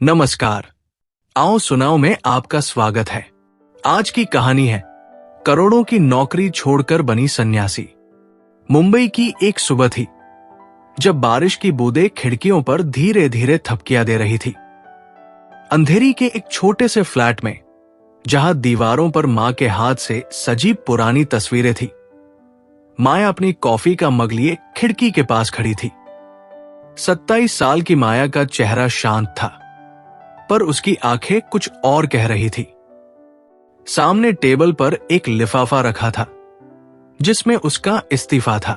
नमस्कार। आओ सुनाओ में आपका स्वागत है। आज की कहानी है करोड़ों की नौकरी छोड़कर बनी सन्यासी। मुंबई की एक सुबह थी जब बारिश की बूंदें खिड़कियों पर धीरे धीरे थपकियां दे रही थी। अंधेरी के एक छोटे से फ्लैट में, जहां दीवारों पर मां के हाथ से सजी पुरानी तस्वीरें थी, माया अपनी कॉफी का मग लिए खिड़की के पास खड़ी थी। 27 साल की माया का चेहरा शांत था, पर उसकी आंखें कुछ और कह रही थी। सामने टेबल पर एक लिफाफा रखा था जिसमें उसका इस्तीफा था।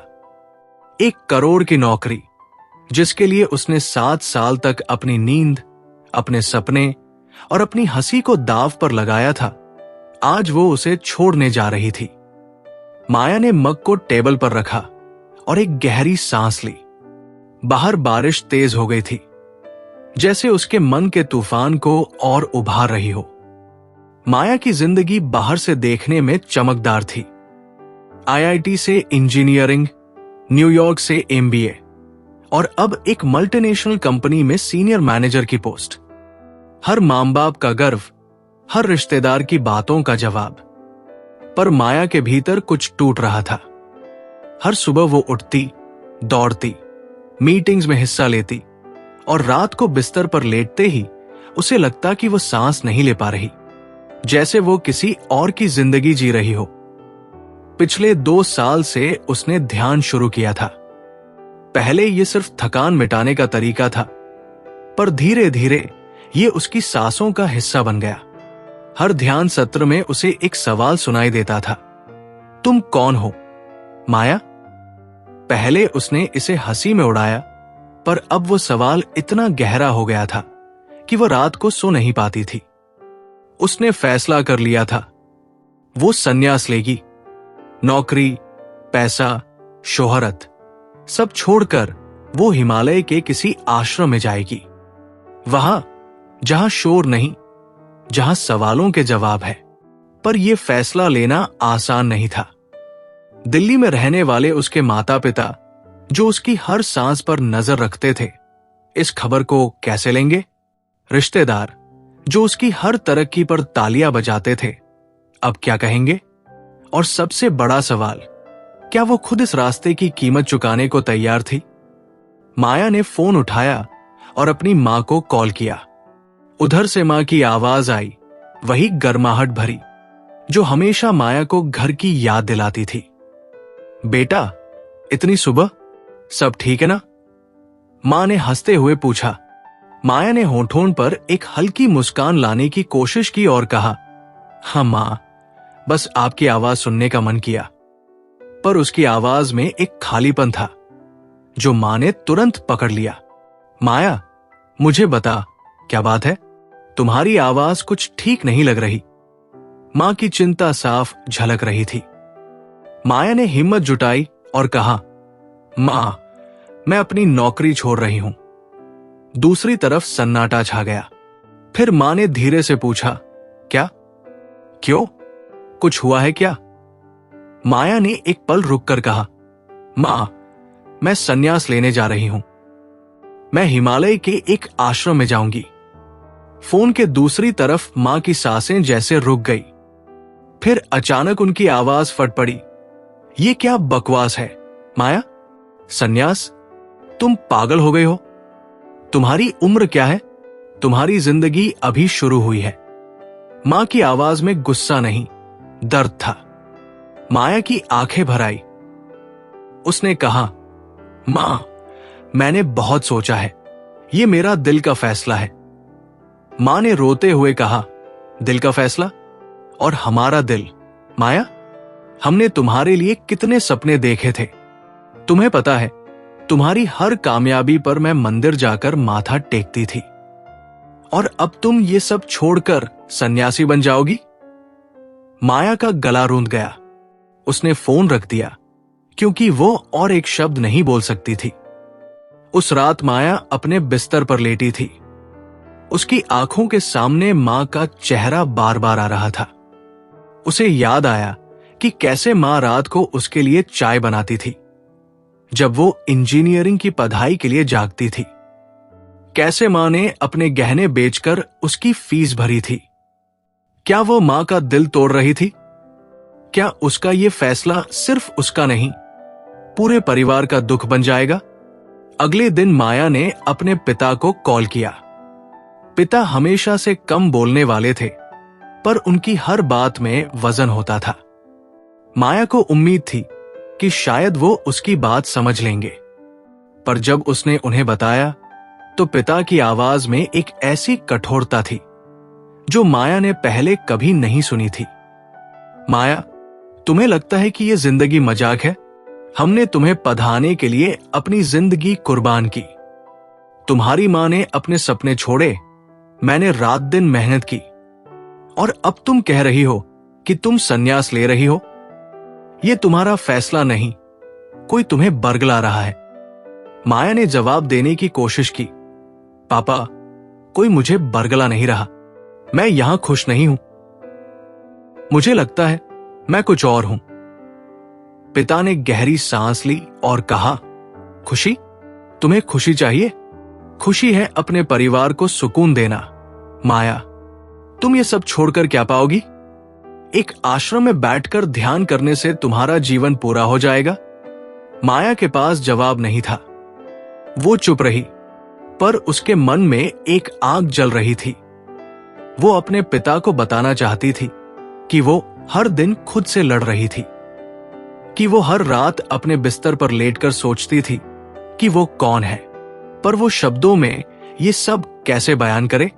1 करोड़ की नौकरी, जिसके लिए उसने 7 साल तक अपनी नींद, अपने सपने और अपनी हंसी को दांव पर लगाया था, आज वो उसे छोड़ने जा रही थी। माया ने मग को टेबल पर रखा और एक गहरी सांस ली। बाहर बारिश तेज हो गई थी, जैसे उसके मन के तूफान को और उभार रही हो। माया की जिंदगी बाहर से देखने में चमकदार थी। आईआईटी से इंजीनियरिंग, न्यूयॉर्क से एमबीए और अब एक मल्टीनेशनल कंपनी में सीनियर मैनेजर की पोस्ट। हर मां बाप का गर्व, हर रिश्तेदार की बातों का जवाब। पर माया के भीतर कुछ टूट रहा था। हर सुबह वो उठती, दौड़ती, मीटिंग्स में हिस्सा लेती और रात को बिस्तर पर लेटते ही उसे लगता कि वो सांस नहीं ले पा रही, जैसे वो किसी और की जिंदगी जी रही हो। पिछले 2 साल से उसने ध्यान शुरू किया था। पहले ये सिर्फ थकान मिटाने का तरीका था, पर धीरे धीरे ये उसकी सांसों का हिस्सा बन गया। हर ध्यान सत्र में उसे एक सवाल सुनाई देता था, तुम कौन हो माया? पहले उसने इसे हंसी में उड़ाया, पर अब वो सवाल इतना गहरा हो गया था कि वो रात को सो नहीं पाती थी। उसने फैसला कर लिया था, वो संन्यास लेगी। नौकरी, पैसा, शोहरत सब छोड़कर वो हिमालय के किसी आश्रम में जाएगी। वहां जहां शोर नहीं, जहां सवालों के जवाब है। पर यह फैसला लेना आसान नहीं था। दिल्ली में रहने वाले उसके माता पिता, जो उसकी हर सांस पर नजर रखते थे, इस खबर को कैसे लेंगे? रिश्तेदार, जो उसकी हर तरक्की पर तालियां बजाते थे, अब क्या कहेंगे? और सबसे बड़ा सवाल, क्या वो खुद इस रास्ते की कीमत चुकाने को तैयार थी? माया ने फोन उठाया और अपनी मां को कॉल किया। उधर से मां की आवाज आई, वही गर्माहट भरी, जो हमेशा माया को घर की याद दिलाती थी। बेटा, इतनी सुबह सब ठीक है ना? मां ने हंसते हुए पूछा। माया ने होठों पर एक हल्की मुस्कान लाने की कोशिश की और कहा, हाँ मां, बस आपकी आवाज सुनने का मन किया। पर उसकी आवाज में एक खालीपन था जो मां ने तुरंत पकड़ लिया। माया, मुझे बता, क्या बात है? तुम्हारी आवाज कुछ ठीक नहीं लग रही। मां की चिंता साफ झलक रही थी। माया ने हिम्मत जुटाई और कहा, मां, मैं अपनी नौकरी छोड़ रही हूं। दूसरी तरफ सन्नाटा छा गया। फिर मां ने धीरे से पूछा, क्या? क्यों? कुछ हुआ है क्या? माया ने एक पल रुककर कहा, मां, मैं संन्यास लेने जा रही हूं। मैं हिमालय के एक आश्रम में जाऊंगी। फोन के दूसरी तरफ मां की सांसें जैसे रुक गई। फिर अचानक उनकी आवाज फट पड़ी, ये क्या बकवास है माया? संन्यास? तुम पागल हो गए हो? तुम्हारी उम्र क्या है? तुम्हारी जिंदगी अभी शुरू हुई है। मां की आवाज में गुस्सा नहीं, दर्द था। माया की आंखें भर आई। उसने कहा, मां, मैंने बहुत सोचा है, ये मेरा दिल का फैसला है। मां ने रोते हुए कहा, दिल का फैसला? और हमारा दिल माया? हमने तुम्हारे लिए कितने सपने देखे थे। तुम्हें पता है, तुम्हारी हर कामयाबी पर मैं मंदिर जाकर माथा टेकती थी, और अब तुम ये सब छोड़कर सन्यासी बन जाओगी? माया का गला रूंध गया। उसने फोन रख दिया, क्योंकि वो और एक शब्द नहीं बोल सकती थी। उस रात माया अपने बिस्तर पर लेटी थी। उसकी आंखों के सामने मां का चेहरा बार बार आ रहा था। उसे याद आया कि कैसे मां रात को उसके लिए चाय बनाती थी, जब वो इंजीनियरिंग की पढ़ाई के लिए जागती थी। कैसे मां ने अपने गहने बेचकर उसकी फीस भरी थी। क्या वो मां का दिल तोड़ रही थी? क्या उसका ये फैसला सिर्फ उसका नहीं, पूरे परिवार का दुख बन जाएगा? अगले दिन माया ने अपने पिता को कॉल किया। पिता हमेशा से कम बोलने वाले थे, पर उनकी हर बात में वजन होता था। माया को उम्मीद थी कि शायद वो उसकी बात समझ लेंगे, पर जब उसने उन्हें बताया तो पिता की आवाज में एक ऐसी कठोरता थी जो माया ने पहले कभी नहीं सुनी थी। माया, तुम्हें लगता है कि यह जिंदगी मजाक है? हमने तुम्हें पढ़ाने के लिए अपनी जिंदगी कुर्बान की। तुम्हारी मां ने अपने सपने छोड़े, मैंने रात दिन मेहनत की, और अब तुम कह रही हो कि तुम संन्यास ले रही हो। यह तुम्हारा फैसला नहीं, कोई तुम्हें बरगला रहा है। माया ने जवाब देने की कोशिश की। पापा, कोई मुझे बरगला नहीं रहा, मैं यहां खुश नहीं हूं। मुझे लगता है मैं कुछ और हूं। पिता ने गहरी सांस ली और कहा, खुशी? तुम्हें खुशी चाहिए? खुशी है अपने परिवार को सुकून देना। माया, तुम ये सब छोड़कर क्या पाओगी? एक आश्रम में बैठकर ध्यान करने से तुम्हारा जीवन पूरा हो जाएगा? माया के पास जवाब नहीं था। वो चुप रही, पर उसके मन में एक आग जल रही थी। वो अपने पिता को बताना चाहती थी कि वो हर दिन खुद से लड़ रही थी, कि वो हर रात अपने बिस्तर पर लेटकर सोचती थी कि वो कौन है, पर वो शब्दों में ये सब कैसे बयान करे?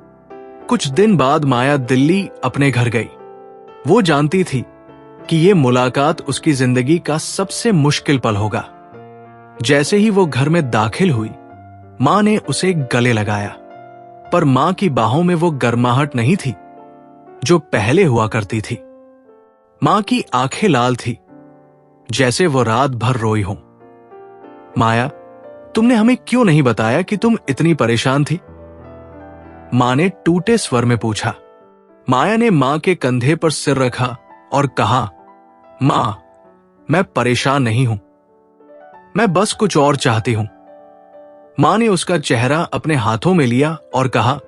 कुछ दिन बाद माया दिल्ली अपने घर गई। वो जानती थी कि ये मुलाकात उसकी जिंदगी का सबसे मुश्किल पल होगा। जैसे ही वो घर में दाखिल हुई, मां ने उसे गले लगाया, पर मां की बाहों में वो गर्माहट नहीं थी जो पहले हुआ करती थी। मां की आंखें लाल थी, जैसे वो रात भर रोई हो। माया, तुमने हमें क्यों नहीं बताया कि तुम इतनी परेशान थी? मां ने टूटे स्वर में पूछा। माया ने मां के कंधे पर सिर रखा और कहा, मां, मैं परेशान नहीं हूं, मैं बस कुछ और चाहती हूं। मां ने उसका चेहरा अपने हाथों में लिया और कहा,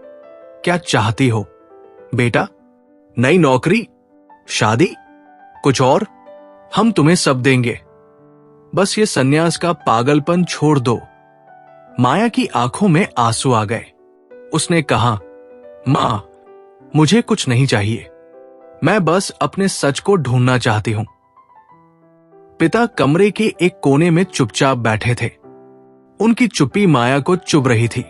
क्या चाहती हो बेटा? नई नौकरी? शादी? कुछ और? हम तुम्हें सब देंगे, बस ये सन्यास का पागलपन छोड़ दो। माया की आंखों में आंसू आ गए। उसने कहा, मां, मुझे कुछ नहीं चाहिए, मैं बस अपने सच को ढूंढना चाहती हूं। पिता कमरे के एक कोने में चुपचाप बैठे थे। उनकी चुप्पी माया को चुभ रही थी।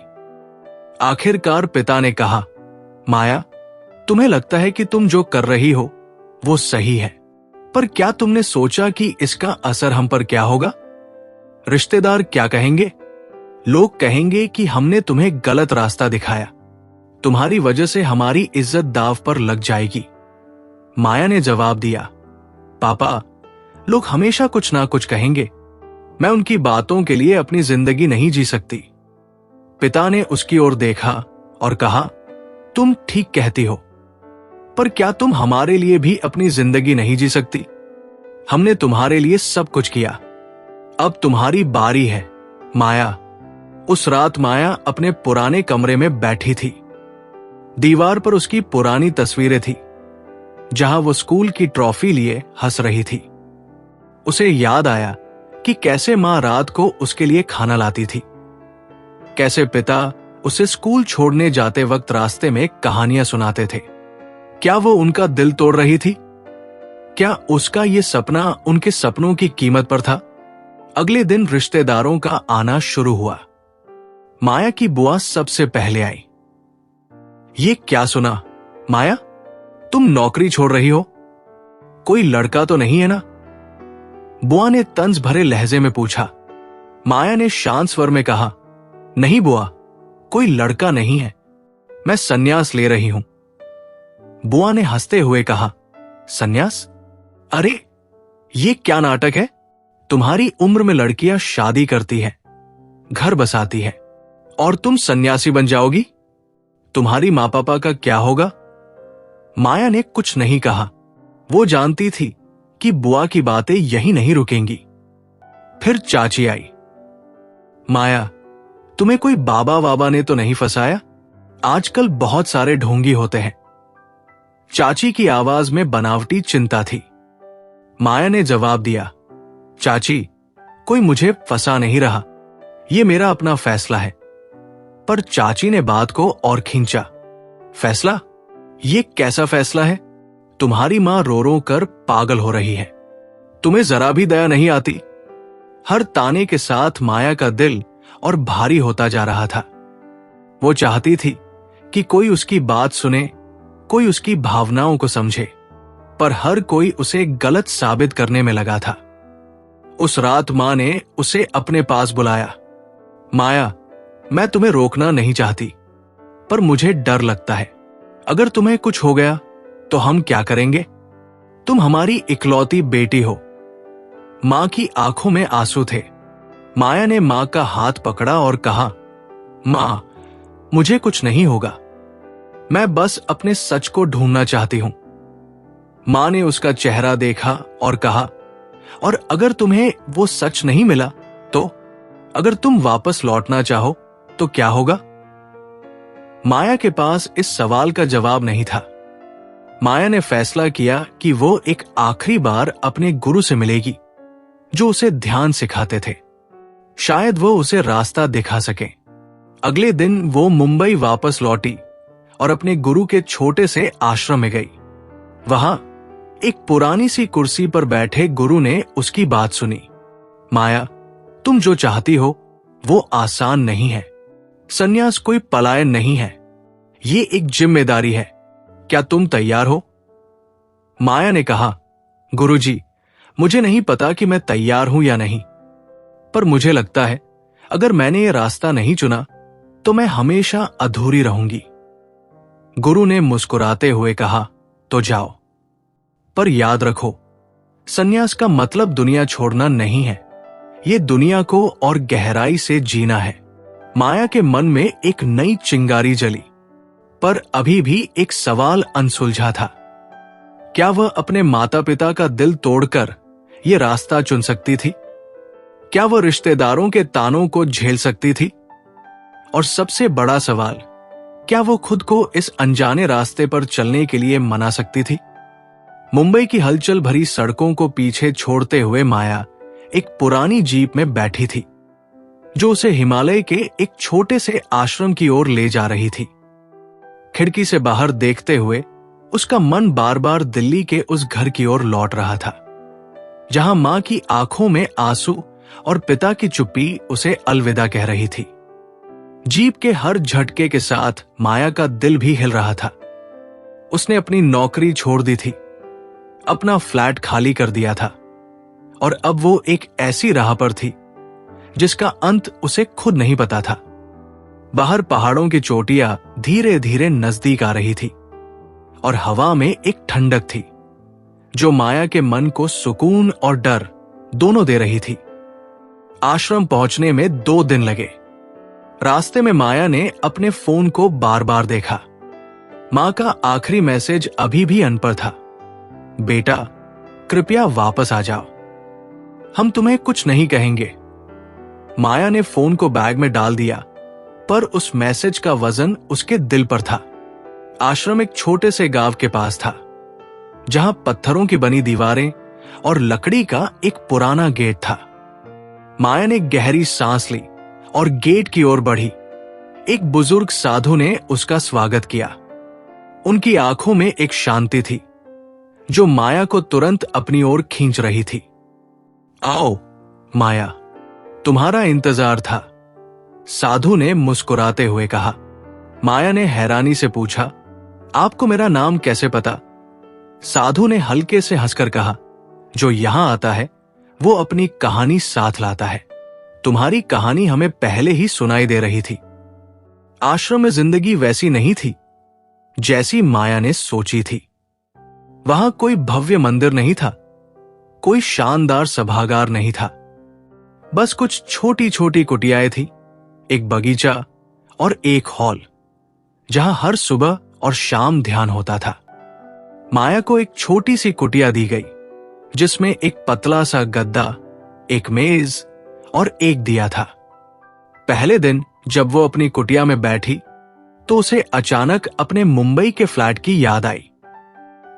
आखिरकार पिता ने कहा, माया, तुम्हें लगता है कि तुम जो कर रही हो वो सही है, पर क्या तुमने सोचा कि इसका असर हम पर क्या होगा? रिश्तेदार क्या कहेंगे? लोग कहेंगे कि हमने तुम्हें गलत रास्ता दिखाया, तुम्हारी वजह से हमारी इज्जत दांव पर लग जाएगी। माया ने जवाब दिया, पापा, लोग हमेशा कुछ ना कुछ कहेंगे, मैं उनकी बातों के लिए अपनी जिंदगी नहीं जी सकती। पिता ने उसकी ओर देखा और कहा, तुम ठीक कहती हो, पर क्या तुम हमारे लिए भी अपनी जिंदगी नहीं जी सकती? हमने तुम्हारे लिए सब कुछ किया, अब तुम्हारी बारी है। माया, उस रात माया अपने पुराने कमरे में बैठी थी। दीवार पर उसकी पुरानी तस्वीरें थी, जहां वो स्कूल की ट्रॉफी लिए हंस रही थी। उसे याद आया कि कैसे मां रात को उसके लिए खाना लाती थी, कैसे पिता उसे स्कूल छोड़ने जाते वक्त रास्ते में कहानियां सुनाते थे। क्या वो उनका दिल तोड़ रही थी? क्या उसका ये सपना उनके सपनों की कीमत पर था? अगले दिन रिश्तेदारों का आना शुरू हुआ। माया की बुआ सबसे पहले आई। ये क्या सुना माया, तुम नौकरी छोड़ रही हो? कोई लड़का तो नहीं है ना? बुआ ने तंज भरे लहजे में पूछा। माया ने शांत स्वर में कहा, नहीं बुआ, कोई लड़का नहीं है, मैं सन्यास ले रही हूं। बुआ ने हंसते हुए कहा, सन्यास? अरे, ये क्या नाटक है? तुम्हारी उम्र में लड़कियां शादी करती हैं, घर बसाती हैं, और तुम सन्यासी बन जाओगी? तुम्हारी मां पापा का क्या होगा? माया ने कुछ नहीं कहा। वो जानती थी कि बुआ की बातें यहीं नहीं रुकेंगी। फिर चाची आई। माया, तुम्हें कोई बाबा वाबा ने तो नहीं फंसाया? आजकल बहुत सारे ढोंगी होते हैं। चाची की आवाज में बनावटी चिंता थी। माया ने जवाब दिया, चाची, कोई मुझे फंसा नहीं रहा, ये मेरा अपना फैसला है। पर चाची ने बात को और खींचा। फैसला? ये कैसा फैसला है? तुम्हारी मां रो रो कर पागल हो रही है, तुम्हें जरा भी दया नहीं आती? हर ताने के साथ माया का दिल और भारी होता जा रहा था। वो चाहती थी कि कोई उसकी बात सुने, कोई उसकी भावनाओं को समझे, पर हर कोई उसे गलत साबित करने में लगा था। उस रात मां ने उसे अपने पास बुलाया। माया, मैं तुम्हें रोकना नहीं चाहती, पर मुझे डर लगता है। अगर तुम्हें कुछ हो गया तो हम क्या करेंगे? तुम हमारी इकलौती बेटी हो। मां की आंखों में आंसू थे। माया ने मां का हाथ पकड़ा और कहा, मां, मुझे कुछ नहीं होगा, मैं बस अपने सच को ढूंढना चाहती हूं। मां ने उसका चेहरा देखा और कहा, और अगर तुम्हें वो सच नहीं मिला तो? अगर तुम वापस लौटना चाहो तो क्या होगा? माया के पास इस सवाल का जवाब नहीं था। माया ने फैसला किया कि वो एक आखिरी बार अपने गुरु से मिलेगी, जो उसे ध्यान सिखाते थे। शायद वो उसे रास्ता दिखा सके। अगले दिन वो मुंबई वापस लौटी और अपने गुरु के छोटे से आश्रम में गई। वहां एक पुरानी सी कुर्सी पर बैठे गुरु ने उसकी बात सुनी। माया, तुम जो चाहती हो वो आसान नहीं है। संन्यास कोई पलायन नहीं है, ये एक जिम्मेदारी है। क्या तुम तैयार हो? माया ने कहा, गुरुजी, मुझे नहीं पता कि मैं तैयार हूं या नहीं, पर मुझे लगता है अगर मैंने ये रास्ता नहीं चुना तो मैं हमेशा अधूरी रहूंगी। गुरु ने मुस्कुराते हुए कहा, तो जाओ, पर याद रखो, संन्यास का मतलब दुनिया छोड़ना नहीं है, ये दुनिया को और गहराई से जीना है। माया के मन में एक नई चिंगारी जली, पर अभी भी एक सवाल अनसुलझा था। क्या वह अपने माता पिता का दिल तोड़कर यह रास्ता चुन सकती थी? क्या वह रिश्तेदारों के तानों को झेल सकती थी? और सबसे बड़ा सवाल, क्या वो खुद को इस अनजाने रास्ते पर चलने के लिए मना सकती थी? मुंबई की हलचल भरी सड़कों को पीछे छोड़ते हुए माया एक पुरानी जीप में बैठी थी, जो उसे हिमालय के एक छोटे से आश्रम की ओर ले जा रही थी। खिड़की से बाहर देखते हुए उसका मन बार बार दिल्ली के उस घर की ओर लौट रहा था, जहां मां की आंखों में आंसू और पिता की चुप्पी उसे अलविदा कह रही थी। जीप के हर झटके के साथ माया का दिल भी हिल रहा था। उसने अपनी नौकरी छोड़ दी थी, अपना फ्लैट खाली कर दिया था, और अब वो एक ऐसी राह पर थी जिसका अंत उसे खुद नहीं पता था। बाहर पहाड़ों की चोटियां धीरे धीरे नजदीक आ रही थी और हवा में एक ठंडक थी जो माया के मन को सुकून और डर दोनों दे रही थी। आश्रम पहुंचने में 2 दिन लगे। रास्ते में माया ने अपने फोन को बार बार देखा। मां का आखिरी मैसेज अभी भी अनपढ़ था, बेटा, कृपया वापस आ जाओ, हम तुम्हें कुछ नहीं कहेंगे। माया ने फोन को बैग में डाल दिया, पर उस मैसेज का वजन उसके दिल पर था। आश्रम एक छोटे से गांव के पास था, जहां पत्थरों की बनी दीवारें और लकड़ी का एक पुराना गेट था। माया ने गहरी सांस ली और गेट की ओर बढ़ी। एक बुजुर्ग साधु ने उसका स्वागत किया। उनकी आंखों में एक शांति थी जो माया को तुरंत अपनी ओर खींच रही थी। आओ माया, तुम्हारा इंतजार था, साधु ने मुस्कुराते हुए कहा। माया ने हैरानी से पूछा, आपको मेरा नाम कैसे पता? साधु ने हल्के से हंसकर कहा, जो यहां आता है वो अपनी कहानी साथ लाता है। तुम्हारी कहानी हमें पहले ही सुनाई दे रही थी। आश्रम में जिंदगी वैसी नहीं थी जैसी माया ने सोची थी। वहां कोई भव्य मंदिर नहीं था, कोई शानदार सभागार नहीं था, बस कुछ छोटी छोटी कुटियाएं थी, एक बगीचा और एक हॉल जहां हर सुबह और शाम ध्यान होता था। माया को एक छोटी सी कुटिया दी गई जिसमें एक पतला सा गद्दा, एक मेज और एक दिया था। पहले दिन जब वो अपनी कुटिया में बैठी तो उसे अचानक अपने मुंबई के फ्लैट की याद आई।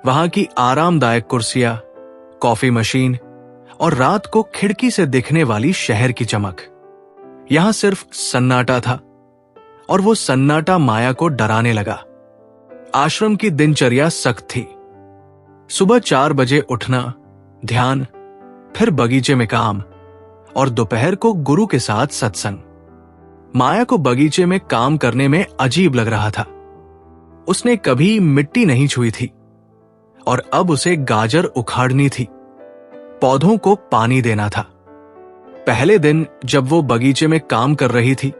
वहां की आरामदायक कुर्सियां, कॉफी मशीन और रात को खिड़की से दिखने वाली शहर की चमक। यहां सिर्फ सन्नाटा था और वो सन्नाटा माया को डराने लगा। आश्रम की दिनचर्या सख्त थी। सुबह 4 बजे उठना, ध्यान, फिर बगीचे में काम और दोपहर को गुरु के साथ सत्संग। माया को बगीचे में काम करने में अजीब लग रहा था। उसने कभी मिट्टी नहीं छुई थी और अब उसे गाजर उखाड़नी थी, पौधों को पानी देना था। पहले दिन जब वो बगीचे में काम कर रही थी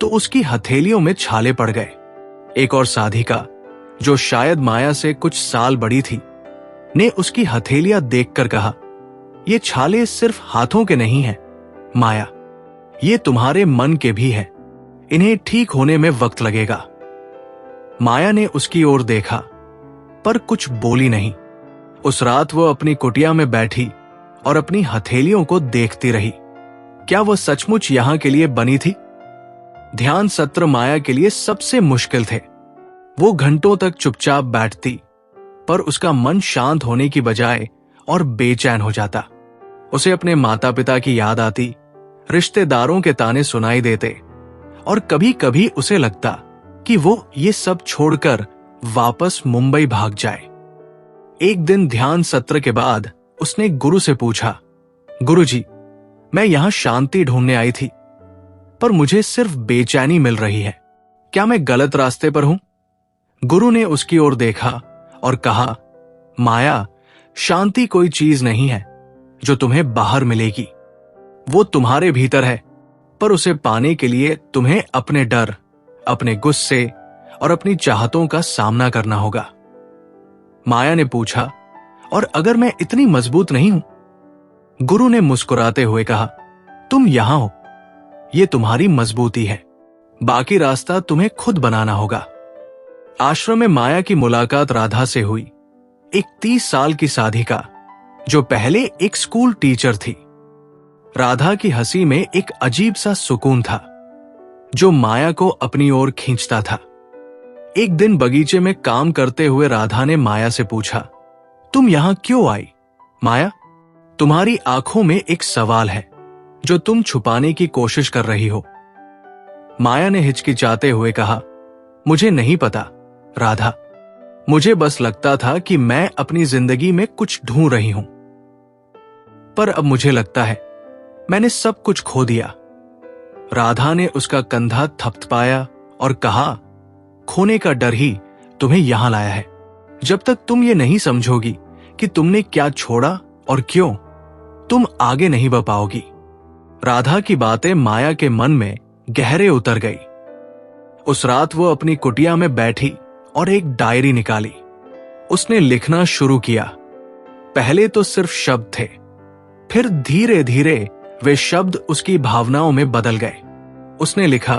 तो उसकी हथेलियों में छाले पड़ गए। एक और साधिका, जो शायद माया से कुछ साल बड़ी थी, ने उसकी हथेलियां देखकर कहा, ये छाले सिर्फ हाथों के नहीं हैं माया, ये तुम्हारे मन के भी हैं। इन्हें ठीक होने में वक्त लगेगा। माया ने उसकी ओर देखा पर कुछ बोली नहीं। उस रात वो अपनी कुटिया में बैठी और अपनी हथेलियों को देखती रही। क्या वो सचमुच यहां के लिए बनी थी? ध्यान सत्र माया के लिए सबसे मुश्किल थे। वो घंटों तक चुपचाप बैठती, पर उसका मन शांत होने की बजाय और बेचैन हो जाता। उसे अपने माता पिता की याद आती, रिश्तेदारों के ताने सुनाई देते और कभी कभी उसे लगता कि वो ये सब छोड़कर वापस मुंबई भाग जाए। एक दिन ध्यान सत्र के बाद उसने गुरु से पूछा, गुरुजी, मैं यहां शांति ढूंढने आई थी, पर मुझे सिर्फ बेचैनी मिल रही है। क्या मैं गलत रास्ते पर हूं? गुरु ने उसकी ओर देखा और कहा, माया, शांति कोई चीज नहीं है जो तुम्हें बाहर मिलेगी। वो तुम्हारे भीतर है, पर उसे पाने के लिए तुम्हें अपने डर, अपने गुस्से और अपनी चाहतों का सामना करना होगा। माया ने पूछा, और अगर मैं इतनी मजबूत नहीं हूं? गुरु ने मुस्कुराते हुए कहा, तुम यहां हो, ये तुम्हारी मजबूती है। बाकी रास्ता तुम्हें खुद बनाना होगा। आश्रम में माया की मुलाकात राधा से हुई, एक 30 साल की साधिका जो पहले एक स्कूल टीचर थी। राधा की हंसी में एक अजीब सा सुकून था जो माया को अपनी ओर खींचता था। एक दिन बगीचे में काम करते हुए राधा ने माया से पूछा, तुम यहां क्यों आई? माया, तुम्हारी आंखों में एक सवाल है जो तुम छुपाने की कोशिश कर रही हो। माया ने हिचकिचाते हुए कहा, मुझे नहीं पता राधा, मुझे बस लगता था कि मैं अपनी जिंदगी में कुछ ढूंढ रही हूं, पर अब मुझे लगता है मैंने सब कुछ खो दिया। राधा ने उसका कंधा थपथपाया और कहा, खोने का डर ही तुम्हें यहां लाया है। जब तक तुम ये नहीं समझोगी कि तुमने क्या छोड़ा और क्यों, तुम आगे नहीं बढ़ पाओगी। राधा की बातें माया के मन में गहरे उतर गई। उस रात वो अपनी कुटिया में बैठी और एक डायरी निकाली। उसने लिखना शुरू किया। पहले तो सिर्फ शब्द थे, फिर धीरे धीरे वे शब्द उसकी भावनाओं में बदल गए। उसने लिखा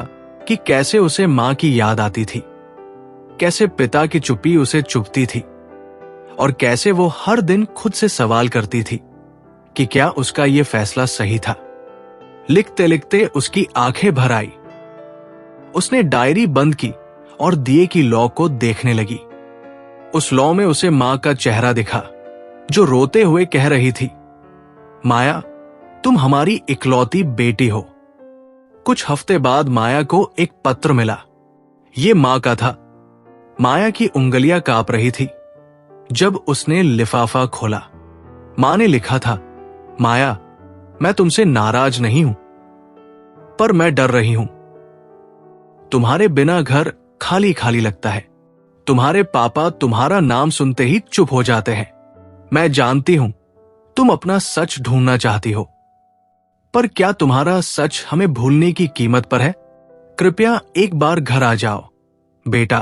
कि कैसे उसे मां की याद आती थी, कैसे पिता की चुप्पी उसे चुभती थी और कैसे वो हर दिन खुद से सवाल करती थी कि क्या उसका ये फैसला सही था। लिखते लिखते उसकी आंखें भर आई। उसने डायरी बंद की और दिए की लौ को देखने लगी। उस लौ में उसे मां का चेहरा दिखा जो रोते हुए कह रही थी, माया, तुम हमारी इकलौती बेटी हो। कुछ हफ्ते बाद माया को एक पत्र मिला। ये मां का था। माया की उंगलियां कांप रही थी जब उसने लिफाफा खोला। मां ने लिखा था, माया, मैं तुमसे नाराज नहीं हूं, पर मैं डर रही हूं। तुम्हारे बिना घर खाली खाली लगता है। तुम्हारे पापा तुम्हारा नाम सुनते ही चुप हो जाते हैं। मैं जानती हूं तुम अपना सच ढूंढना चाहती हो, पर क्या तुम्हारा सच हमें भूलने की कीमत पर है? कृपया एक बार घर आ जाओ बेटा।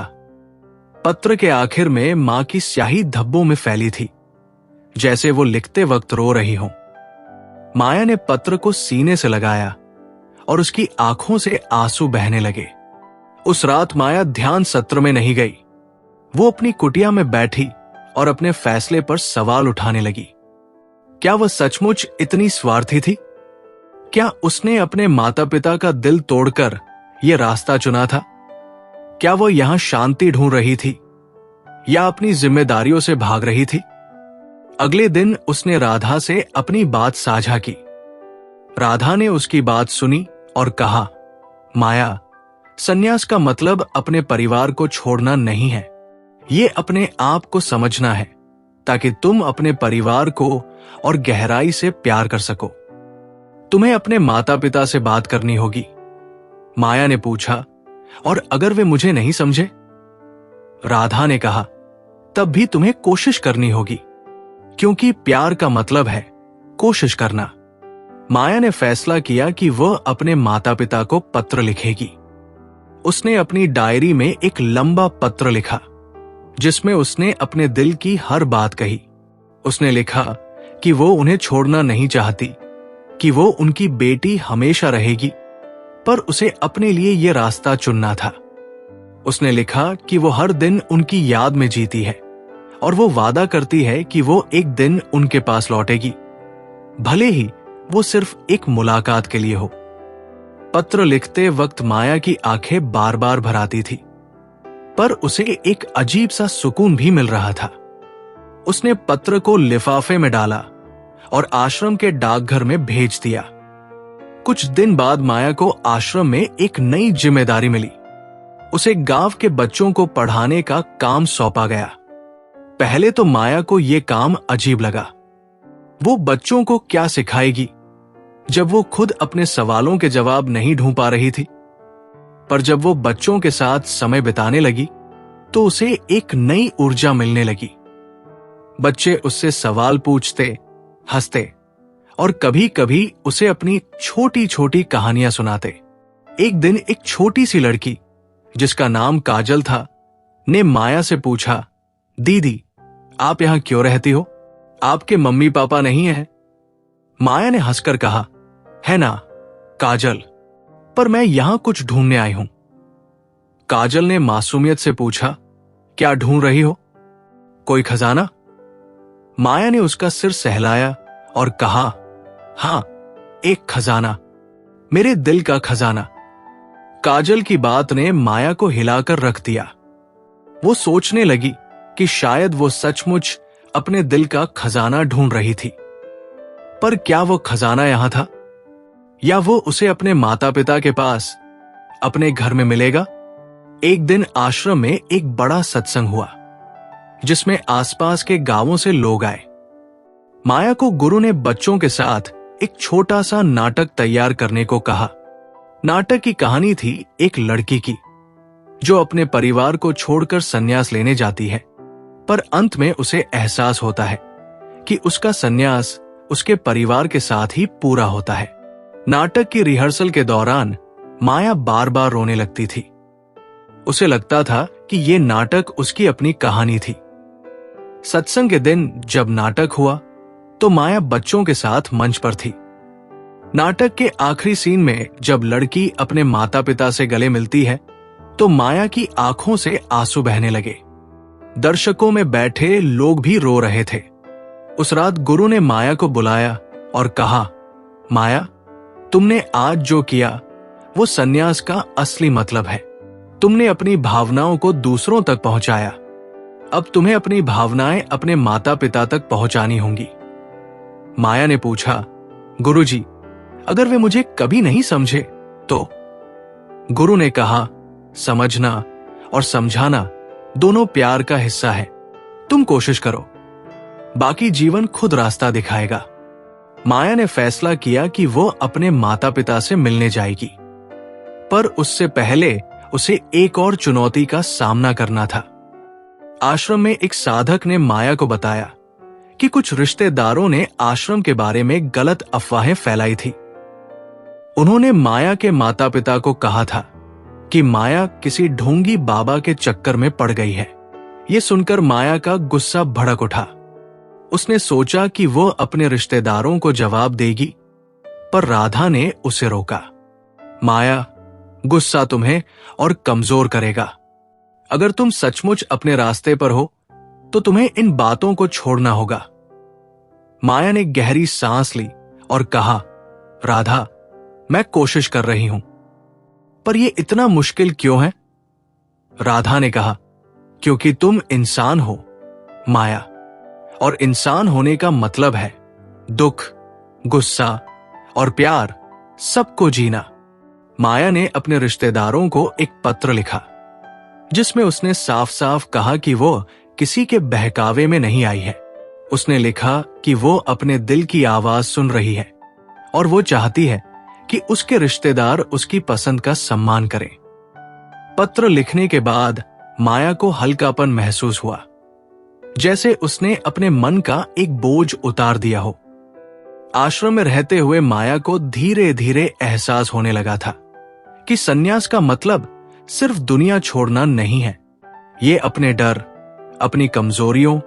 पत्र के आखिर में मां की स्याही धब्बों में फैली थी, जैसे वो लिखते वक्त रो रही हो। माया ने पत्र को सीने से लगाया और उसकी आंखों से आंसू बहने लगे। उस रात माया ध्यान सत्र में नहीं गई। वो अपनी कुटिया में बैठी और अपने फैसले पर सवाल उठाने लगी। क्या वह सचमुच इतनी स्वार्थी थी? क्या उसने अपने माता पिता का दिल तोड़कर ये रास्ता चुना था? क्या वो यहां शांति ढूंढ रही थी या अपनी जिम्मेदारियों से भाग रही थी? अगले दिन उसने राधा से अपनी बात साझा की। राधा ने उसकी बात सुनी और कहा, माया, संन्यास का मतलब अपने परिवार को छोड़ना नहीं है। ये अपने आप को समझना है ताकि तुम अपने परिवार को और गहराई से प्यार कर सको। तुम्हें अपने माता पिता से बात करनी होगी। माया ने पूछा, और अगर वे मुझे नहीं समझे? राधा ने कहा, तब भी तुम्हें कोशिश करनी होगी, क्योंकि प्यार का मतलब है कोशिश करना। माया ने फैसला किया कि वह अपने माता पिता को पत्र लिखेगी। उसने अपनी डायरी में एक लंबा पत्र लिखा जिसमें उसने अपने दिल की हर बात कही। उसने लिखा कि वो उन्हें छोड़ना नहीं चाहती, कि वो उनकी बेटी हमेशा रहेगी, पर उसे अपने लिए ये रास्ता चुनना था। उसने लिखा कि वो हर दिन उनकी याद में जीती है और वो वादा करती है कि वो एक दिन उनके पास लौटेगी, भले ही वो सिर्फ एक मुलाकात के लिए हो। पत्र लिखते वक्त माया की आंखें बार बार भर आती थी, पर उसे एक अजीब सा सुकून भी मिल रहा था। उसने पत्र को लिफाफे में डाला और आश्रम के डाकघर में भेज दिया। कुछ दिन बाद माया को आश्रम में एक नई जिम्मेदारी मिली। उसे गांव के बच्चों को पढ़ाने का काम सौंपा गया। पहले तो माया को यह काम अजीब लगा। वो बच्चों को क्या सिखाएगी जब वो खुद अपने सवालों के जवाब नहीं ढूंढ पा रही थी? पर जब वो बच्चों के साथ समय बिताने लगी तो उसे एक नई ऊर्जा मिलने लगी। बच्चे उससे सवाल पूछते, हंसते और कभी कभी उसे अपनी छोटी छोटी कहानियां सुनाते। एक दिन एक छोटी सी लड़की जिसका नाम काजल था ने माया से पूछा, दीदी, आप यहां क्यों रहती हो? आपके मम्मी पापा नहीं हैं? माया ने हंसकर कहा, है ना काजल, पर मैं यहां कुछ ढूंढने आई हूं। काजल ने मासूमियत से पूछा, क्या ढूंढ रही हो? कोई खजाना? माया ने उसका सिर सहलाया और कहा, हां, एक खजाना, मेरे दिल का खजाना। काजल की बात ने माया को हिलाकर रख दिया। वो सोचने लगी कि शायद वो सचमुच अपने दिल का खजाना ढूंढ रही थी। पर क्या वो खजाना यहां था, या वो उसे अपने माता पिता के पास अपने घर में मिलेगा? एक दिन आश्रम में एक बड़ा सत्संग हुआ जिसमें आसपास के गांवों से लोग आए। माया को गुरु ने बच्चों के साथ एक छोटा सा नाटक तैयार करने को कहा। नाटक की कहानी थी एक लड़की की जो अपने परिवार को छोड़कर संन्यास लेने जाती है, पर अंत में उसे एहसास होता है कि उसका संन्यास उसके परिवार के साथ ही पूरा होता है। नाटक की रिहर्सल के दौरान माया बार बार रोने लगती थी। उसे लगता था कि यह नाटक उसकी अपनी कहानी थी। सत्संग के दिन जब नाटक हुआ तो माया बच्चों के साथ मंच पर थी। नाटक के आखिरी सीन में जब लड़की अपने माता पिता से गले मिलती है तो माया की आंखों से आंसू बहने लगे। दर्शकों में बैठे लोग भी रो रहे थे। उस रात गुरु ने माया को बुलाया और कहा, माया, तुमने आज जो किया वो संन्यास का असली मतलब है। तुमने अपनी भावनाओं को दूसरों तक पहुंचाया। अब तुम्हें अपनी भावनाएं अपने माता पिता तक पहुंचानी होंगी। माया ने पूछा, गुरुजी, अगर वे मुझे कभी नहीं समझे तो? गुरु ने कहा, समझना और समझाना दोनों प्यार का हिस्सा है। तुम कोशिश करो, बाकी जीवन खुद रास्ता दिखाएगा। माया ने फैसला किया कि वो अपने माता पिता से मिलने जाएगी, पर उससे पहले उसे एक और चुनौती का सामना करना था। आश्रम में एक साधक ने माया को बताया कि कुछ रिश्तेदारों ने आश्रम के बारे में गलत अफवाहें फैलाई थी। उन्होंने माया के माता पिता को कहा था कि माया किसी ढोंगी बाबा के चक्कर में पड़ गई है। यह सुनकर माया का गुस्सा भड़क उठा। उसने सोचा कि वो अपने रिश्तेदारों को जवाब देगी, पर राधा ने उसे रोका। माया, गुस्सा तुम्हें और कमजोर करेगा। अगर तुम सचमुच अपने रास्ते पर हो तो तुम्हें इन बातों को छोड़ना होगा। माया ने गहरी सांस ली और कहा, राधा, मैं कोशिश कर रही हूं। पर यह इतना मुश्किल क्यों है? राधा ने कहा, क्योंकि तुम इंसान हो, माया, और इंसान होने का मतलब है दुख, गुस्सा और प्यार सबको जीना। माया ने अपने रिश्तेदारों को एक पत्र लिखा जिसमें उसने साफ साफ कहा कि वो किसी के बहकावे में नहीं आई है। उसने लिखा कि वो अपने दिल की आवाज सुन रही है और वो चाहती है कि उसके रिश्तेदार उसकी पसंद का सम्मान करें। पत्र लिखने के बाद माया को हल्कापन महसूस हुआ, जैसे उसने अपने मन का एक बोझ उतार दिया हो। आश्रम में रहते हुए माया को धीरे धीरे एहसास होने लगा था कि सन्यास का मतलब सिर्फ दुनिया छोड़ना नहीं है। ये अपने डर, अपनी कमजोरियों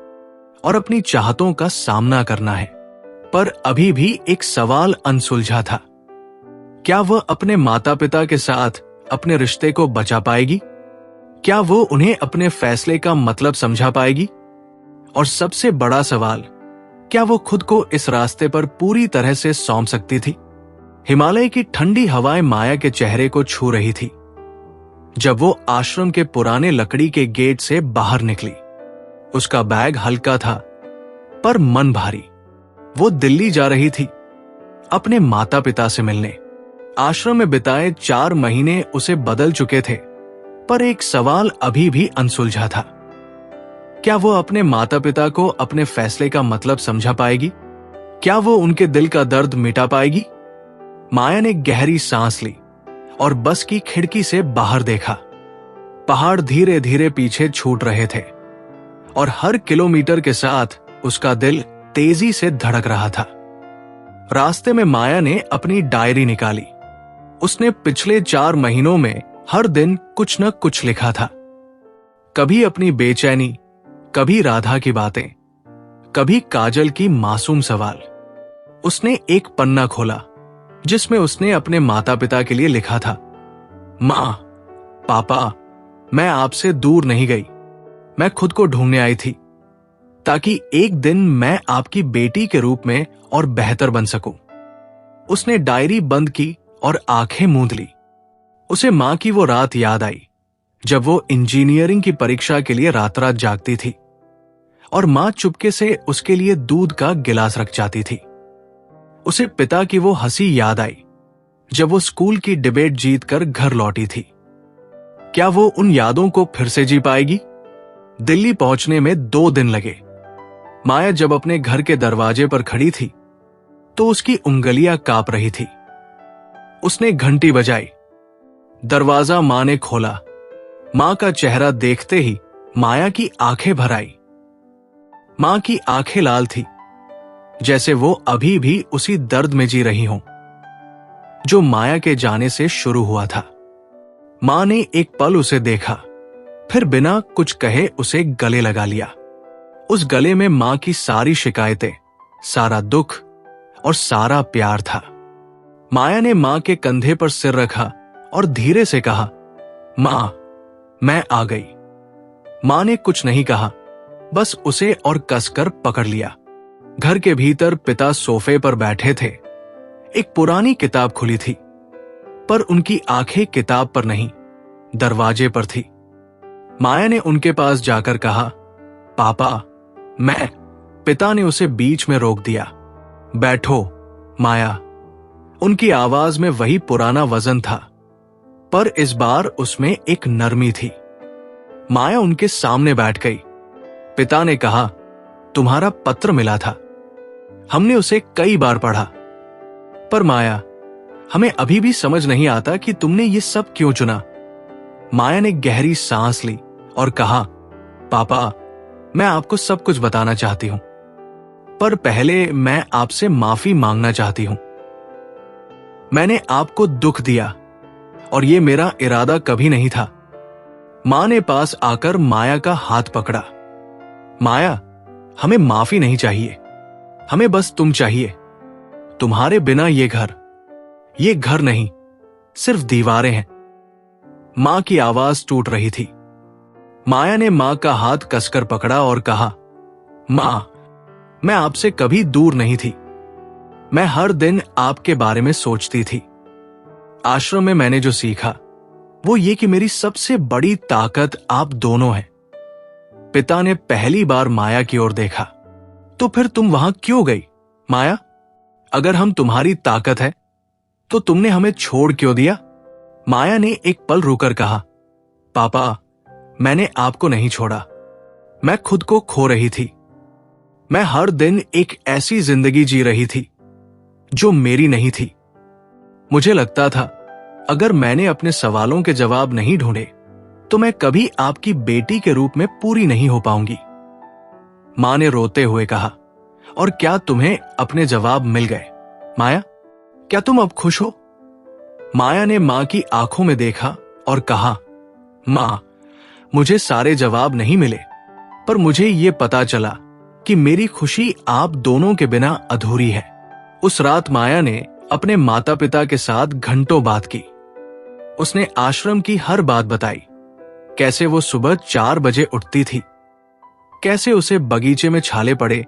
और अपनी चाहतों का सामना करना है। पर अभी भी एक सवाल अनसुलझा था। क्या वह अपने माता पिता के साथ अपने रिश्ते को बचा पाएगी? क्या वो उन्हें अपने फैसले का मतलब समझा पाएगी? और सबसे बड़ा सवाल, क्या वो खुद को इस रास्ते पर पूरी तरह से सौंप सकती थी? हिमालय की ठंडी हवाएं माया के चेहरे को छू रही थी जब वो आश्रम के पुराने लकड़ी के गेट से बाहर निकली। उसका बैग हल्का था पर मन भारी। वो दिल्ली जा रही थी अपने माता पिता से मिलने। आश्रम में बिताए 4 महीने उसे बदल चुके थे, पर एक सवाल अभी भी अनसुलझा था। क्या वो अपने माता पिता को अपने फैसले का मतलब समझा पाएगी? क्या वो उनके दिल का दर्द मिटा पाएगी? माया ने गहरी सांस ली और बस की खिड़की से बाहर देखा। पहाड़ धीरे धीरे पीछे छूट रहे थे और हर किलोमीटर के साथ उसका दिल तेजी से धड़क रहा था। रास्ते में माया ने अपनी डायरी निकाली। उसने पिछले 4 महीनों में हर दिन कुछ न कुछ लिखा था। कभी अपनी बेचैनी, कभी राधा की बातें, कभी काजल की मासूम सवाल। उसने एक पन्ना खोला जिसमें उसने अपने माता पिता के लिए लिखा था, मां, पापा, मैं आपसे दूर नहीं गई। मैं खुद को ढूंढने आई थी ताकि एक दिन मैं आपकी बेटी के रूप में और बेहतर बन सकूं। उसने डायरी बंद की और आंखें मूंद ली। उसे मां की वो रात याद आई जब वो इंजीनियरिंग की परीक्षा के लिए रात रात जागती थी और मां चुपके से उसके लिए दूध का गिलास रख जाती थी। उसे पिता की वो हंसी याद आई जब वो स्कूल की डिबेट जीतकर घर लौटी थी। क्या वो उन यादों को फिर से जी पाएगी? दिल्ली पहुंचने में 2 दिन लगे। माया जब अपने घर के दरवाजे पर खड़ी थी तो उसकी उंगलियां कांप रही थी। उसने घंटी बजाई। दरवाजा मां ने खोला। मां का चेहरा देखते ही माया की आंखें भर आई। मां की आंखें लाल थी, जैसे वो अभी भी उसी दर्द में जी रही हों जो माया के जाने से शुरू हुआ था। मां ने एक पल उसे देखा, फिर बिना कुछ कहे उसे गले लगा लिया। उस गले में मां की सारी शिकायतें, सारा दुख और सारा प्यार था। माया ने मां के कंधे पर सिर रखा और धीरे से कहा, मां, मैं आ गई। मां ने कुछ नहीं कहा, बस उसे और कसकर पकड़ लिया। घर के भीतर पिता सोफे पर बैठे थे। एक पुरानी किताब खुली थी, पर उनकी आंखें किताब पर नहीं, दरवाजे पर थी। माया ने उनके पास जाकर कहा, पापा, मैं। पिता ने उसे बीच में रोक दिया। बैठो, माया। उनकी आवाज में वही पुराना वजन था, पर इस बार उसमें एक नरमी थी। माया उनके सामने बैठ गई। पिता ने कहा, तुम्हारा पत्र मिला था। हमने उसे कई बार पढ़ा, पर माया, हमें अभी भी समझ नहीं आता कि तुमने ये सब क्यों चुना। माया ने गहरी सांस ली और कहा, पापा, मैं आपको सब कुछ बताना चाहती हूं, पर पहले मैं आपसे माफी मांगना चाहती हूं। मैंने आपको दुख दिया और ये मेरा इरादा कभी नहीं था। मां ने पास आकर माया का हाथ पकड़ा। माया, हमें माफी नहीं चाहिए, हमें बस तुम चाहिए। तुम्हारे बिना ये घर नहीं, सिर्फ दीवारें हैं। मां की आवाज टूट रही थी। माया ने मां का हाथ कसकर पकड़ा और कहा, मां, मैं आपसे कभी दूर नहीं थी। मैं हर दिन आपके बारे में सोचती थी। आश्रम में मैंने जो सीखा वो ये कि मेरी सबसे बड़ी ताकत आप दोनों हैं। पिता ने पहली बार माया की ओर देखा। तो फिर तुम वहां क्यों गई, माया? अगर हम तुम्हारी ताकत है तो तुमने हमें छोड़ क्यों दिया? माया ने एक पल रुकर कहा, पापा, मैंने आपको नहीं छोड़ा। मैं खुद को खो रही थी। मैं हर दिन एक ऐसी जिंदगी जी रही थी जो मेरी नहीं थी। मुझे लगता था अगर मैंने अपने सवालों के जवाब नहीं ढूंढे तो मैं कभी आपकी बेटी के रूप में पूरी नहीं हो पाऊंगी। मां ने रोते हुए कहा, और क्या तुम्हें अपने जवाब मिल गए, माया? क्या तुम अब खुश हो? माया ने मां की आंखों में देखा और कहा, मां, मुझे सारे जवाब नहीं मिले, पर मुझे यह पता चला कि मेरी खुशी आप दोनों के बिना अधूरी है। उस रात माया ने अपने माता पिता के साथ घंटों बात की। उसने आश्रम की हर बात बताई, कैसे वो सुबह 4 बजे उठती थी, कैसे उसे बगीचे में छाले पड़े,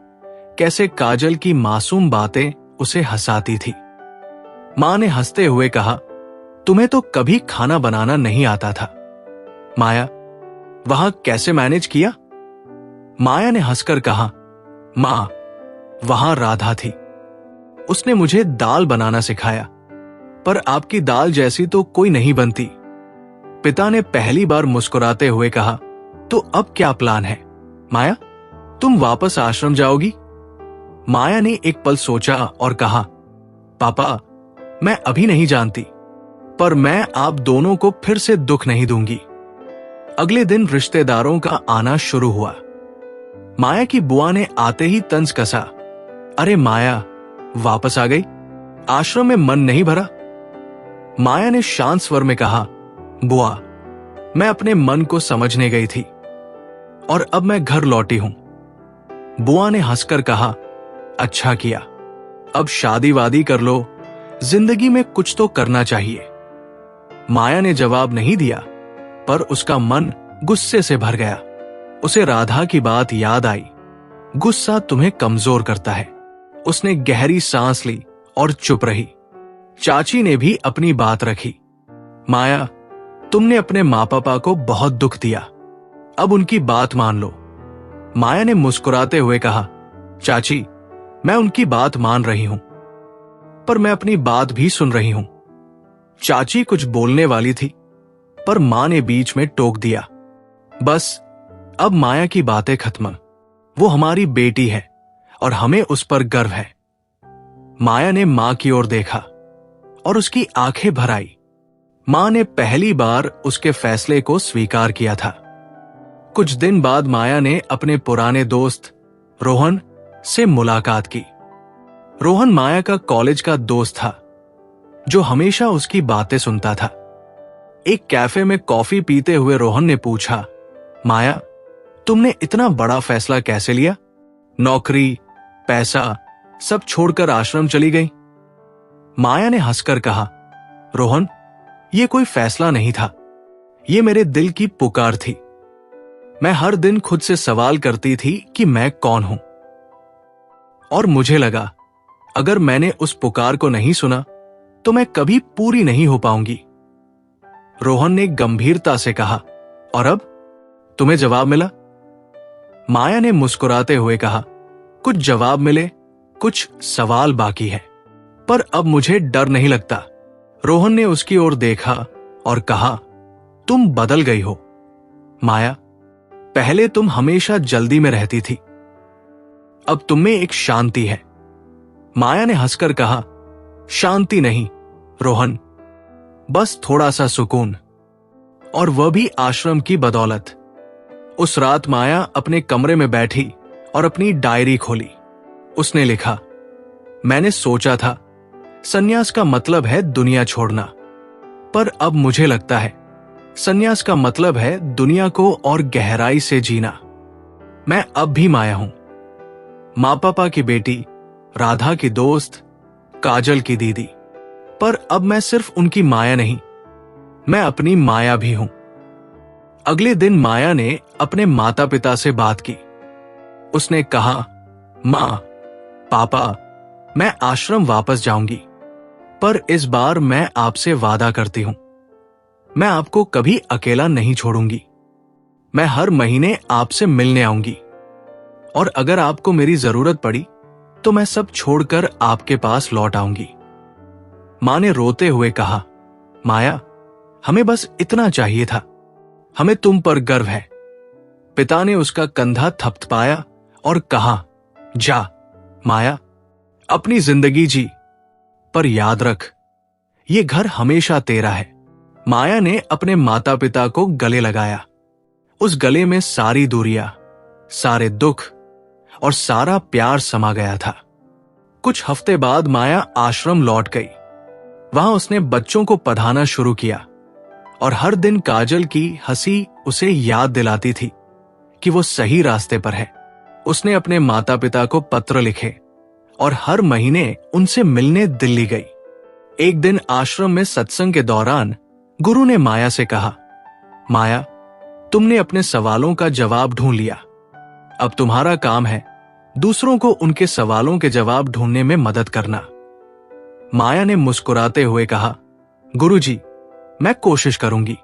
कैसे काजल की मासूम बातें उसे हंसाती थी। मां ने हंसते हुए कहा, तुम्हें तो कभी खाना बनाना नहीं आता था, माया, वहां कैसे मैनेज किया? माया ने हंसकर कहा, मां, वहां राधा थी, उसने मुझे दाल बनाना सिखाया, पर आपकी दाल जैसी तो कोई नहीं बनती। पिता ने पहली बार मुस्कुराते हुए कहा, तो अब क्या प्लान है, माया? तुम वापस आश्रम जाओगी? माया ने एक पल सोचा और कहा, पापा, मैं अभी नहीं जानती, पर मैं आप दोनों को फिर से दुख नहीं दूंगी। अगले दिन रिश्तेदारों का आना शुरू हुआ। माया की बुआ ने आते ही तंज कसा, अरे माया, वापस आ गई? आश्रम में मन नहीं भरा? माया ने शांत स्वर में कहा, बुआ, मैं अपने मन को समझने गई थी और अब मैं घर लौटी हूं। बुआ ने हंसकर कहा, अच्छा किया, अब शादी वादी कर लो, जिंदगी में कुछ तो करना चाहिए। माया ने जवाब नहीं दिया, पर उसका मन गुस्से से भर गया। उसे राधा की बात याद आई। गुस्सा तुम्हें कमजोर करता है। उसने गहरी सांस ली और चुप रही। चाची ने भी अपनी बात रखी, माया, तुमने अपने माँ पापा को बहुत दुख दिया, अब उनकी बात मान लो। माया ने मुस्कुराते हुए कहा, चाची, मैं उनकी बात मान रही हूं, पर मैं अपनी बात भी सुन रही हूं। चाची कुछ बोलने वाली थी, पर मां ने बीच में टोक दिया, बस, अब माया की बातें खत्म। वो हमारी बेटी है और हमें उस पर गर्व है। माया ने मां की ओर देखा और उसकी आंखें भर आई। मां ने पहली बार उसके फैसले को स्वीकार किया था। कुछ दिन बाद माया ने अपने पुराने दोस्त रोहन से मुलाकात की। रोहन माया का कॉलेज का दोस्त था, जो हमेशा उसकी बातें सुनता था। एक कैफे में कॉफी पीते हुए रोहन ने पूछा, माया, तुमने इतना बड़ा फैसला कैसे लिया? नौकरी, पैसा, सब छोड़कर आश्रम चली गई। माया ने हंसकर कहा, रोहन, यह कोई फैसला नहीं था, यह मेरे दिल की पुकार थी। मैं हर दिन खुद से सवाल करती थी कि मैं कौन हूं, और मुझे लगा अगर मैंने उस पुकार को नहीं सुना तो मैं कभी पूरी नहीं हो पाऊंगी। रोहन ने गंभीरता से कहा, और अब तुम्हें जवाब मिला? माया ने मुस्कुराते हुए कहा, कुछ जवाब मिले, कुछ सवाल बाकी है, पर अब मुझे डर नहीं लगता। रोहन ने उसकी ओर देखा और कहा, तुम बदल गई हो माया। पहले तुम हमेशा जल्दी में रहती थी, अब तुम में एक शांति है। माया ने हंसकर कहा, शांति नहीं रोहन, बस थोड़ा सा सुकून, और वह भी आश्रम की बदौलत। उस रात माया अपने कमरे में बैठी और अपनी डायरी खोली। उसने लिखा, मैंने सोचा था संन्यास का मतलब है दुनिया छोड़ना, पर अब मुझे लगता है संन्यास का मतलब है दुनिया को और गहराई से जीना। मैं अब भी माया हूं, माँ पापा की बेटी, राधा की दोस्त, काजल की दीदी, पर अब मैं सिर्फ उनकी माया नहीं, मैं अपनी माया भी हूं। अगले दिन माया ने अपने माता पिता से बात की। उसने कहा, मां, पापा, मैं आश्रम वापस जाऊंगी, पर इस बार मैं आपसे वादा करती हूं, मैं आपको कभी अकेला नहीं छोड़ूंगी। मैं हर महीने आपसे मिलने आऊंगी और अगर आपको मेरी जरूरत पड़ी तो मैं सब छोड़कर आपके पास लौट आऊंगी। मां ने रोते हुए कहा, माया, हमें बस इतना चाहिए था। हमें तुम पर गर्व है। पिता ने उसका कंधा थपथपाया और कहा, जा माया, अपनी जिंदगी जी, पर याद रख, ये घर हमेशा तेरा है। माया ने अपने माता पिता को गले लगाया। उस गले में सारी दूरियां, सारे दुख और सारा प्यार समा गया था। कुछ हफ्ते बाद माया आश्रम लौट गई। वहां उसने बच्चों को पढ़ाना शुरू किया और हर दिन काजल की हंसी उसे याद दिलाती थी कि वो सही रास्ते पर है। उसने अपने माता पिता को पत्र लिखे और हर महीने उनसे मिलने दिल्ली गई। एक दिन आश्रम में सत्संग के दौरान गुरु ने माया से कहा, माया, तुमने अपने सवालों का जवाब ढूंढ लिया। अब तुम्हारा काम है दूसरों को उनके सवालों के जवाब ढूंढने में मदद करना। माया ने मुस्कुराते हुए कहा, गुरुजी, मैं कोशिश करूंगी,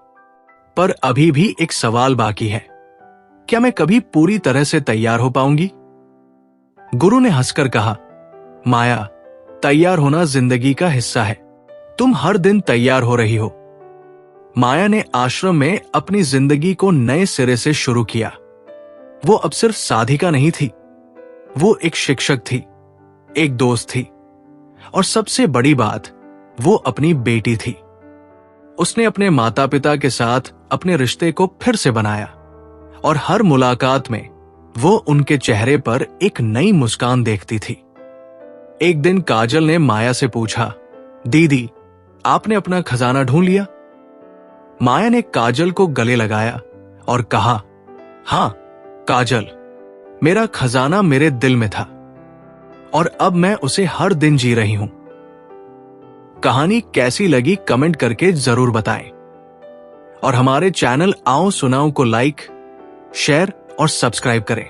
पर अभी भी एक सवाल बाकी है। क्या मैं कभी पूरी तरह से तैयार हो पाऊंगी? गुरु ने हंसकर कहा, माया, तैयार होना जिंदगी का हिस्सा है। तुम हर दिन तैयार हो रही हो। माया ने आश्रम में अपनी जिंदगी को नए सिरे से शुरू किया। वो अब सिर्फ साधिका नहीं थी, वो एक शिक्षक थी, एक दोस्त थी और सबसे बड़ी बात, वो अपनी बेटी थी। उसने अपने माता पिता के साथ अपने रिश्ते को फिर से बनाया और हर मुलाकात में वो उनके चेहरे पर एक नई मुस्कान देखती थी। एक दिन काजल ने माया से पूछा, दीदी, आपने अपना खजाना ढूंढ लिया? माया ने काजल को गले लगाया और कहा, हां काजल, मेरा खजाना मेरे दिल में था और अब मैं उसे हर दिन जी रही हूं। कहानी कैसी लगी कमेंट करके जरूर बताएं और हमारे चैनल आओ सुनाओ को लाइक, शेयर और सब्सक्राइब करें।